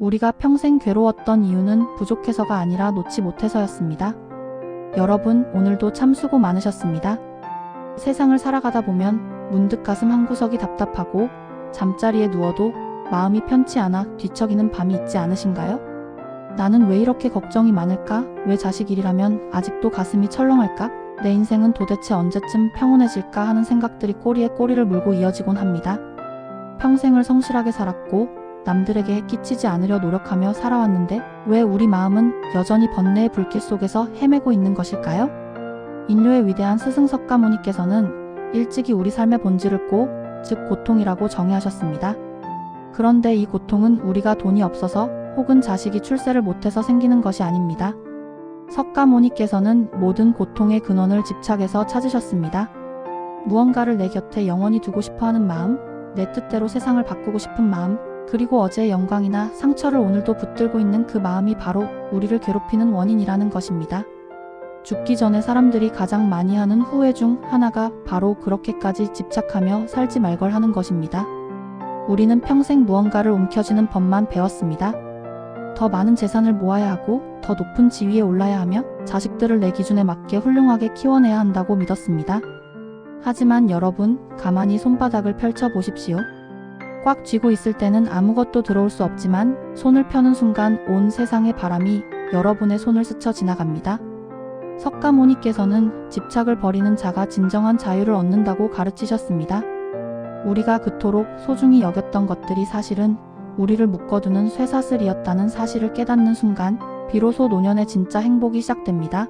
우리가 평생 괴로웠던 이유는 부족해서가 아니라 놓지 못해서였습니다. 여러분, 오늘도 참 수고 많으셨습니다. 세상을 살아가다 보면 문득 가슴 한구석이 답답하고 잠자리에 누워도 마음이 편치 않아 뒤척이는 밤이 있지 않으신가요? 나는 왜 이렇게 걱정이 많을까? 왜 자식 일이라면 아직도 가슴이 철렁할까? 내 인생은 도대체 언제쯤 평온해질까 하는 생각들이 꼬리에 꼬리를 물고 이어지곤 합니다. 평생을 성실하게 살았고 남들에게 해끼치지 않으려 노력하며 살아왔는데 왜 우리 마음은 여전히 번뇌의 불길 속에서 헤매고 있는 것일까요? 인류의 위대한 스승 석가모니께서는 일찍이 우리 삶의 본질을 고, 즉 고통이라고 정의하셨습니다. 그런데 이 고통은 우리가 돈이 없어서 혹은 자식이 출세를 못해서 생기는 것이 아닙니다. 석가모니께서는 모든 고통의 근원을 집착에서 찾으셨습니다. 무언가를 내 곁에 영원히 두고 싶어하는 마음, 내 뜻대로 세상을 바꾸고 싶은 마음, 그리고 어제의 영광이나 상처를 오늘도 붙들고 있는 그 마음이 바로 우리를 괴롭히는 원인이라는 것입니다. 죽기 전에 사람들이 가장 많이 하는 후회 중 하나가 바로 그렇게까지 집착하며 살지 말걸 하는 것입니다. 우리는 평생 무언가를 움켜쥐는 법만 배웠습니다. 더 많은 재산을 모아야 하고 더 높은 지위에 올라야 하며 자식들을 내 기준에 맞게 훌륭하게 키워내야 한다고 믿었습니다. 하지만 여러분, 가만히 손바닥을 펼쳐 보십시오. 꽉 쥐고 있을 때는 아무것도 들어올 수 없지만 손을 펴는 순간 온 세상의 바람이 여러분의 손을 스쳐 지나갑니다. 석가모니께서는 집착을 버리는 자가 진정한 자유를 얻는다고 가르치셨습니다. 우리가 그토록 소중히 여겼던 것들이 사실은 우리를 묶어두는 쇠사슬이었다는 사실을 깨닫는 순간 비로소 노년의 진짜 행복이 시작됩니다.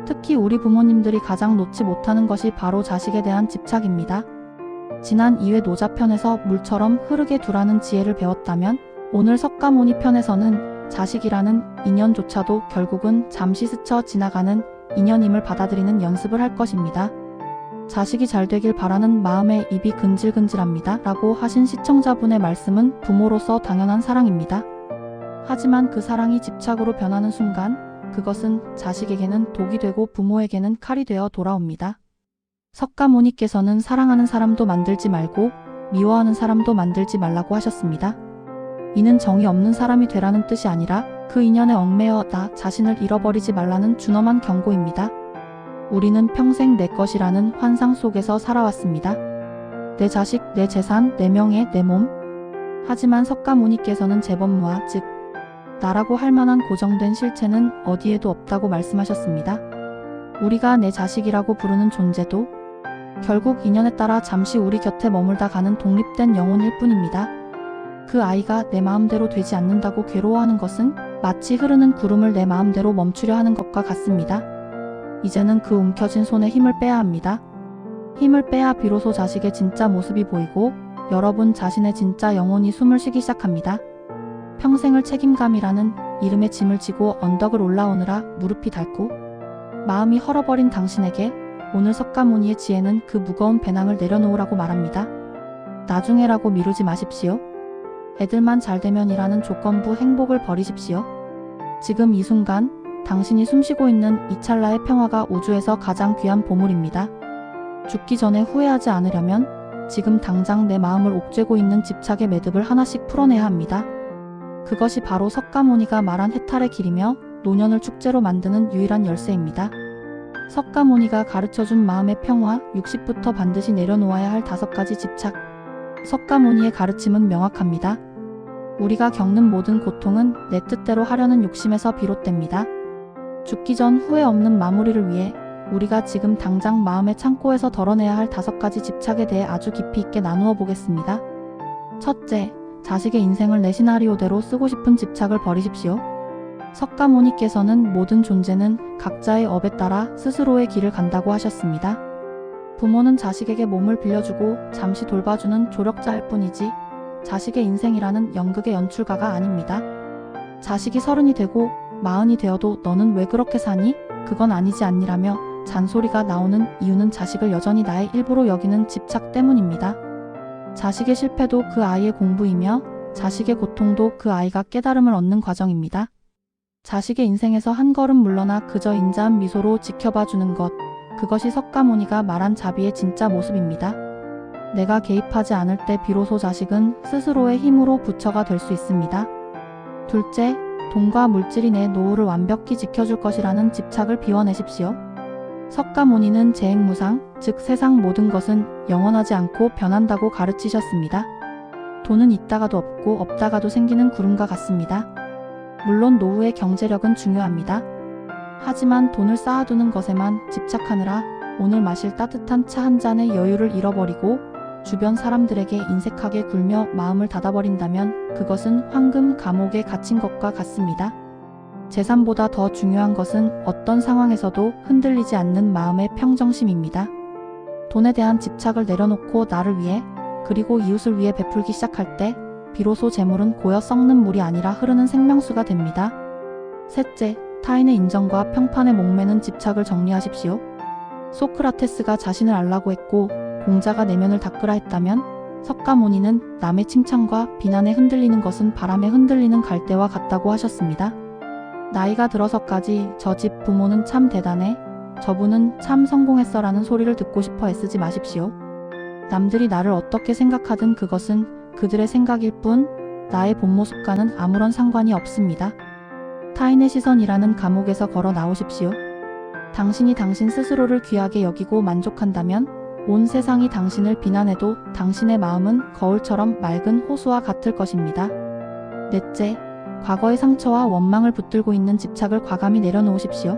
특히 우리 부모님들이 가장 놓지 못하는 것이 바로 자식에 대한 집착입니다. 지난 2회 노자편에서 물처럼 흐르게 두라는 지혜를 배웠다면 오늘 석가모니 편에서는 자식이라는 인연조차도 결국은 잠시 스쳐 지나가는 인연임을 받아들이는 연습을 할 것입니다. 자식이 잘 되길 바라는 마음에 입이 근질근질합니다. 라고 하신 시청자분의 말씀은 부모로서 당연한 사랑입니다. 하지만 그 사랑이 집착으로 변하는 순간 그것은 자식에게는 독이 되고 부모에게는 칼이 되어 돌아옵니다. 석가모니께서는 사랑하는 사람도 만들지 말고 미워하는 사람도 만들지 말라고 하셨습니다. 이는 정이 없는 사람이 되라는 뜻이 아니라 그 인연에 얽매여 나 자신을 잃어버리지 말라는 준엄한 경고입니다. 우리는 평생 내 것이라는 환상 속에서 살아왔습니다. 내 자식, 내 재산, 내 명예, 내 몸. 하지만 석가모니께서는 재범무아, 즉 나라고 할 만한 고정된 실체는 어디에도 없다고 말씀하셨습니다. 우리가 내 자식이라고 부르는 존재도 결국 인연에 따라 잠시 우리 곁에 머물다 가는 독립된 영혼일 뿐입니다. 그 아이가 내 마음대로 되지 않는다고 괴로워하는 것은 마치 흐르는 구름을 내 마음대로 멈추려 하는 것과 같습니다. 이제는 그 움켜쥔 손에 힘을 빼야 합니다. 힘을 빼야 비로소 자식의 진짜 모습이 보이고 여러분 자신의 진짜 영혼이 숨을 쉬기 시작합니다. 평생을 책임감이라는 이름의 짐을 지고 언덕을 올라오느라 무릎이 닳고 마음이 헐어버린 당신에게 오늘 석가모니의 지혜는 그 무거운 배낭을 내려놓으라고 말합니다. 나중에라고 미루지 마십시오. 애들만 잘되면이라는 조건부 행복을 버리십시오. 지금 이 순간 당신이 숨쉬고 있는 이 찰나의 평화가 우주에서 가장 귀한 보물입니다. 죽기 전에 후회하지 않으려면 지금 당장 내 마음을 옥죄고 있는 집착의 매듭을 하나씩 풀어내야 합니다. 그것이 바로 석가모니가 말한 해탈의 길이며 노년을 축제로 만드는 유일한 열쇠입니다. 석가모니가 가르쳐준 마음의 평화, 60부터 반드시 내려놓아야 할 5가지 집착. 석가모니의 가르침은 명확합니다. 우리가 겪는 모든 고통은 내 뜻대로 하려는 욕심에서 비롯됩니다. 죽기 전 후회 없는 마무리를 위해 우리가 지금 당장 마음의 창고에서 덜어내야 할 5가지 집착에 대해 아주 깊이 있게 나누어 보겠습니다. 첫째, 자식의 인생을 내 시나리오대로 쓰고 싶은 집착을 버리십시오. 석가모니께서는 모든 존재는 각자의 업에 따라 스스로의 길을 간다고 하셨습니다. 부모는 자식에게 몸을 빌려주고 잠시 돌봐주는 조력자일 뿐이지 자식의 인생이라는 연극의 연출가가 아닙니다. 자식이 30이 되고 40이 되어도 너는 왜 그렇게 사니? 그건 아니지 않니라며 잔소리가 나오는 이유는 자식을 여전히 나의 일부로 여기는 집착 때문입니다. 자식의 실패도 그 아이의 공부이며 자식의 고통도 그 아이가 깨달음을 얻는 과정입니다. 자식의 인생에서 한 걸음 물러나 그저 인자한 미소로 지켜봐주는 것, 그것이 석가모니가 말한 자비의 진짜 모습입니다. 내가 개입하지 않을 때 비로소 자식은 스스로의 힘으로 부처가 될 수 있습니다. 둘째, 돈과 물질이 내 노후를 완벽히 지켜줄 것이라는 집착을 비워내십시오. 석가모니는 재행무상, 즉 세상 모든 것은 영원하지 않고 변한다고 가르치셨습니다. 돈은 있다가도 없고 없다가도 생기는 구름과 같습니다. 물론 노후의 경제력은 중요합니다. 하지만 돈을 쌓아두는 것에만 집착하느라 오늘 마실 따뜻한 차 한 잔의 여유를 잃어버리고 주변 사람들에게 인색하게 굴며 마음을 닫아버린다면 그것은 황금 감옥에 갇힌 것과 같습니다. 재산보다 더 중요한 것은 어떤 상황에서도 흔들리지 않는 마음의 평정심입니다. 돈에 대한 집착을 내려놓고 나를 위해 그리고 이웃을 위해 베풀기 시작할 때 비로소 재물은 고여 썩는 물이 아니라 흐르는 생명수가 됩니다. 셋째, 타인의 인정과 평판에 목매는 집착을 정리하십시오. 소크라테스가 자신을 알라고 했고 공자가 내면을 닦으라 했다면 석가모니는 남의 칭찬과 비난에 흔들리는 것은 바람에 흔들리는 갈대와 같다고 하셨습니다. 나이가 들어서까지 저 집 부모는 참 대단해, 저분은 참 성공했어라는 소리를 듣고 싶어 애쓰지 마십시오. 남들이 나를 어떻게 생각하든 그것은 그들의 생각일 뿐 나의 본 모습과는 아무런 상관이 없습니다. 타인의 시선이라는 감옥에서 걸어 나오십시오. 당신이 당신 스스로를 귀하게 여기고 만족한다면 온 세상이 당신을 비난해도 당신의 마음은 거울처럼 맑은 호수와 같을 것입니다. 넷째, 과거의 상처와 원망을 붙들고 있는 집착을 과감히 내려놓으십시오.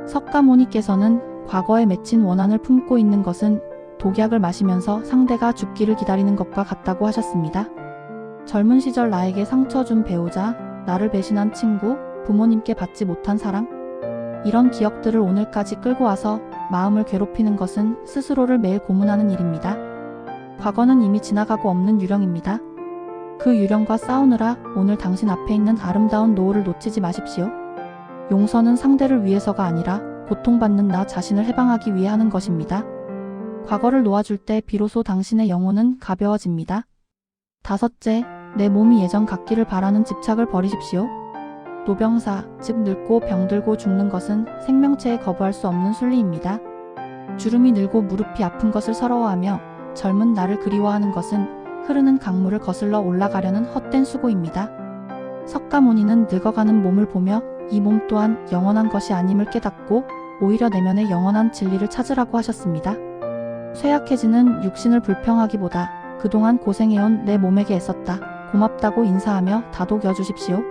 석가모니께서는 과거에 맺힌 원한을 품고 있는 것은 독약을 마시면서 상대가 죽기를 기다리는 것과 같다고 하셨습니다. 젊은 시절 나에게 상처 준 배우자, 나를 배신한 친구, 부모님께 받지 못한 사랑, 이런 기억들을 오늘까지 끌고 와서 마음을 괴롭히는 것은 스스로를 매일 고문하는 일입니다. 과거는 이미 지나가고 없는 유령입니다. 그 유령과 싸우느라 오늘 당신 앞에 있는 아름다운 노후를 놓치지 마십시오. 용서는 상대를 위해서가 아니라 고통받는 나 자신을 해방하기 위해 하는 것입니다. 과거를 놓아줄 때 비로소 당신의 영혼은 가벼워집니다. 다섯째, 내 몸이 예전 같기를 바라는 집착을 버리십시오. 노병사, 즉 늙고 병들고 죽는 것은 생명체에 거부할 수 없는 순리입니다. 주름이 늘고 무릎이 아픈 것을 서러워하며 젊은 나를 그리워하는 것은 흐르는 강물을 거슬러 올라가려는 헛된 수고입니다. 석가모니는 늙어가는 몸을 보며 이 몸 또한 영원한 것이 아님을 깨닫고 오히려 내면의 영원한 진리를 찾으라고 하셨습니다. 쇠약해지는 육신을 불평하기보다 그동안 고생해온 내 몸에게 애썼다, 고맙다고 인사하며 다독여 주십시오.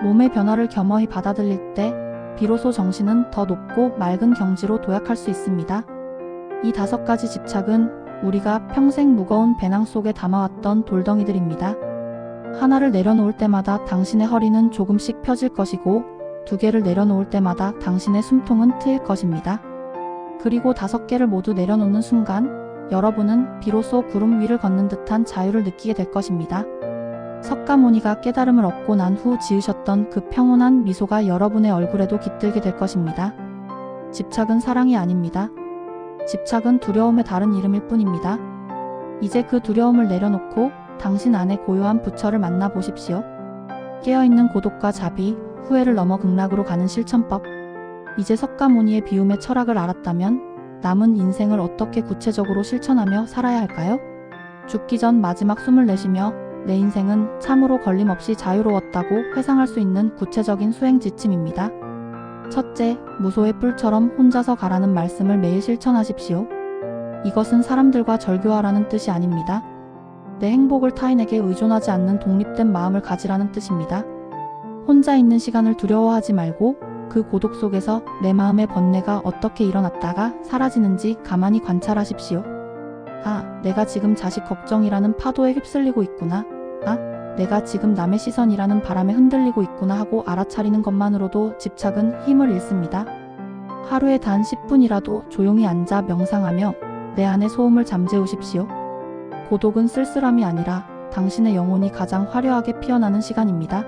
몸의 변화를 겸허히 받아들일 때 비로소 정신은 더 높고 맑은 경지로 도약할 수 있습니다. 이 5가지 집착은 우리가 평생 무거운 배낭 속에 담아왔던 돌덩이들입니다. 하나를 내려놓을 때마다 당신의 허리는 조금씩 펴질 것이고 2개를 내려놓을 때마다 당신의 숨통은 트일 것입니다. 그리고 5개를 모두 내려놓는 순간 여러분은 비로소 구름 위를 걷는 듯한 자유를 느끼게 될 것입니다. 석가모니가 깨달음을 얻고 난 후 지으셨던 그 평온한 미소가 여러분의 얼굴에도 깃들게 될 것입니다. 집착은 사랑이 아닙니다. 집착은 두려움의 다른 이름일 뿐입니다. 이제 그 두려움을 내려놓고 당신 안에 고요한 부처를 만나보십시오. 깨어있는 고독과 자비, 후회를 넘어 극락으로 가는 실천법. 이제 석가모니의 비움의 철학을 알았다면 남은 인생을 어떻게 구체적으로 실천하며 살아야 할까요? 죽기 전 마지막 숨을 내쉬며 내 인생은 참으로 걸림없이 자유로웠다고 회상할 수 있는 구체적인 수행 지침입니다. 첫째, 무소의 뿔처럼 혼자서 가라는 말씀을 매일 실천하십시오. 이것은 사람들과 절교하라는 뜻이 아닙니다. 내 행복을 타인에게 의존하지 않는 독립된 마음을 가지라는 뜻입니다. 혼자 있는 시간을 두려워하지 말고 그 고독 속에서 내 마음의 번뇌가 어떻게 일어났다가 사라지는지 가만히 관찰하십시오. 아, 내가 지금 자식 걱정이라는 파도에 휩쓸리고 있구나. 아, 내가 지금 남의 시선이라는 바람에 흔들리고 있구나 하고 알아차리는 것만으로도 집착은 힘을 잃습니다. 하루에 단 10분이라도 조용히 앉아 명상하며 내 안의 소음을 잠재우십시오. 고독은 쓸쓸함이 아니라 당신의 영혼이 가장 화려하게 피어나는 시간입니다.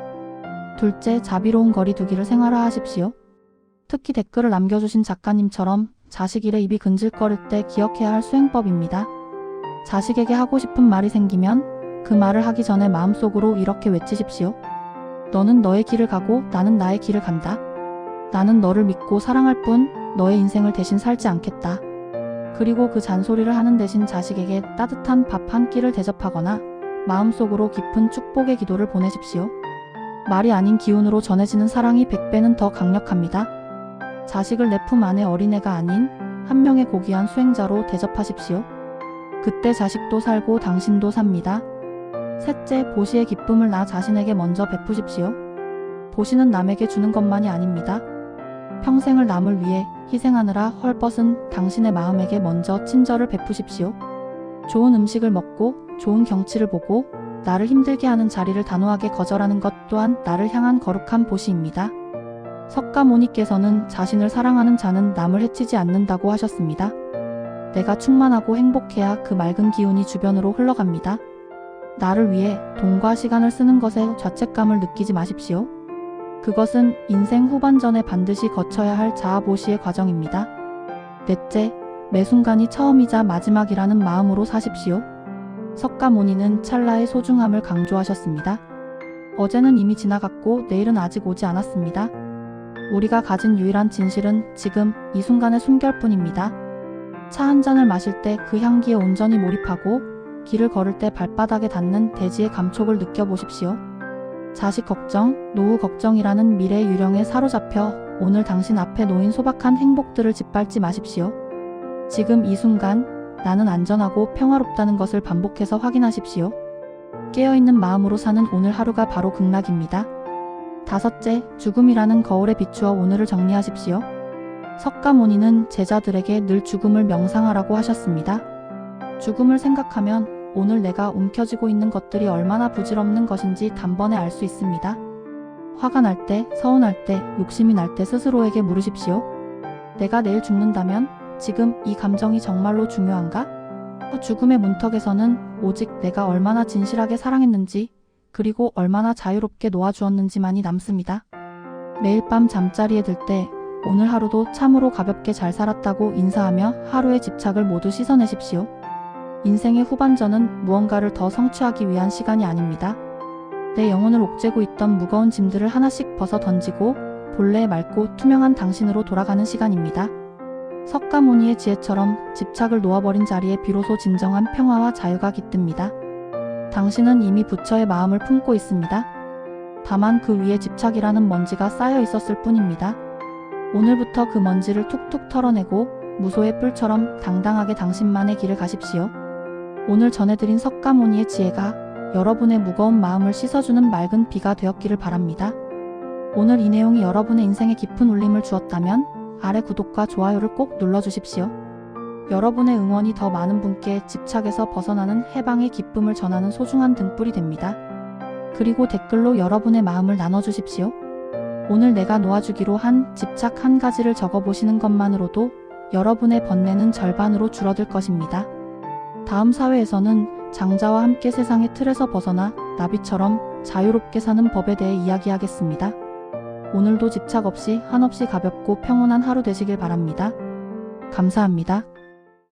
둘째, 자비로운 거리두기를 생활화하십시오. 특히 댓글을 남겨주신 작가님처럼 자식 일에 입이 근질거릴 때 기억해야 할 수행법입니다. 자식에게 하고 싶은 말이 생기면 그 말을 하기 전에 마음속으로 이렇게 외치십시오. 너는 너의 길을 가고 나는 나의 길을 간다. 나는 너를 믿고 사랑할 뿐 너의 인생을 대신 살지 않겠다. 그리고 그 잔소리를 하는 대신 자식에게 따뜻한 밥 한 끼를 대접하거나 마음속으로 깊은 축복의 기도를 보내십시오. 말이 아닌 기운으로 전해지는 사랑이 100배는 더 강력합니다. 자식을 내 품 안에 어린애가 아닌 한 명의 고귀한 수행자로 대접하십시오. 그때 자식도 살고 당신도 삽니다. 셋째, 보시의 기쁨을 나 자신에게 먼저 베푸십시오. 보시는 남에게 주는 것만이 아닙니다. 평생을 남을 위해 희생하느라 헐벗은 당신의 마음에게 먼저 친절을 베푸십시오. 좋은 음식을 먹고 좋은 경치를 보고 나를 힘들게 하는 자리를 단호하게 거절하는 것 또한 나를 향한 거룩한 보시입니다. 석가모니께서는 자신을 사랑하는 자는 남을 해치지 않는다고 하셨습니다. 내가 충만하고 행복해야 그 맑은 기운이 주변으로 흘러갑니다. 나를 위해 돈과 시간을 쓰는 것에 죄책감을 느끼지 마십시오. 그것은 인생 후반전에 반드시 거쳐야 할 자아보시의 과정입니다. 넷째, 매 순간이 처음이자 마지막이라는 마음으로 사십시오. 석가모니는 찰나의 소중함을 강조하셨습니다. 어제는 이미 지나갔고 내일은 아직 오지 않았습니다. 우리가 가진 유일한 진실은 지금 이 순간의 숨결뿐입니다. 차 한 잔을 마실 때 그 향기에 온전히 몰입하고 길을 걸을 때 발바닥에 닿는 대지의 감촉을 느껴보십시오. 자식 걱정, 노후 걱정이라는 미래의 유령에 사로잡혀 오늘 당신 앞에 놓인 소박한 행복들을 짓밟지 마십시오. 지금 이 순간 나는 안전하고 평화롭다는 것을 반복해서 확인하십시오. 깨어있는 마음으로 사는 오늘 하루가 바로 극락입니다. 다섯째, 죽음이라는 거울에 비추어 오늘을 정리하십시오. 석가모니는 제자들에게 늘 죽음을 명상하라고 하셨습니다. 죽음을 생각하면 오늘 내가 움켜쥐고 있는 것들이 얼마나 부질없는 것인지 단번에 알 수 있습니다. 화가 날 때, 서운할 때, 욕심이 날 때 스스로에게 물으십시오. 내가 내일 죽는다면 지금 이 감정이 정말로 중요한가? 죽음의 문턱에서는 오직 내가 얼마나 진실하게 사랑했는지 그리고 얼마나 자유롭게 놓아주었는지만이 남습니다. 매일 밤 잠자리에 들 때 오늘 하루도 참으로 가볍게 잘 살았다고 인사하며 하루의 집착을 모두 씻어내십시오. 인생의 후반전은 무언가를 더 성취하기 위한 시간이 아닙니다. 내 영혼을 옥죄고 있던 무거운 짐들을 하나씩 벗어 던지고 본래 맑고 투명한 당신으로 돌아가는 시간입니다. 석가모니의 지혜처럼 집착을 놓아버린 자리에 비로소 진정한 평화와 자유가 깃듭니다. 당신은 이미 부처의 마음을 품고 있습니다. 다만 그 위에 집착이라는 먼지가 쌓여 있었을 뿐입니다. 오늘부터 그 먼지를 툭툭 털어내고 무소의 뿔처럼 당당하게 당신만의 길을 가십시오. 오늘 전해드린 석가모니의 지혜가 여러분의 무거운 마음을 씻어주는 맑은 비가 되었기를 바랍니다. 오늘 이 내용이 여러분의 인생에 깊은 울림을 주었다면 아래 구독과 좋아요를 꼭 눌러주십시오. 여러분의 응원이 더 많은 분께 집착에서 벗어나는 해방의 기쁨을 전하는 소중한 등불이 됩니다. 그리고 댓글로 여러분의 마음을 나눠주십시오. 오늘 내가 놓아주기로 한 집착 한 가지를 적어보시는 것만으로도 여러분의 번뇌는 절반으로 줄어들 것입니다. 다음 사회에서는 장자와 함께 세상의 틀에서 벗어나 나비처럼 자유롭게 사는 법에 대해 이야기하겠습니다. 오늘도 집착 없이 한없이 가볍고 평온한 하루 되시길 바랍니다. 감사합니다.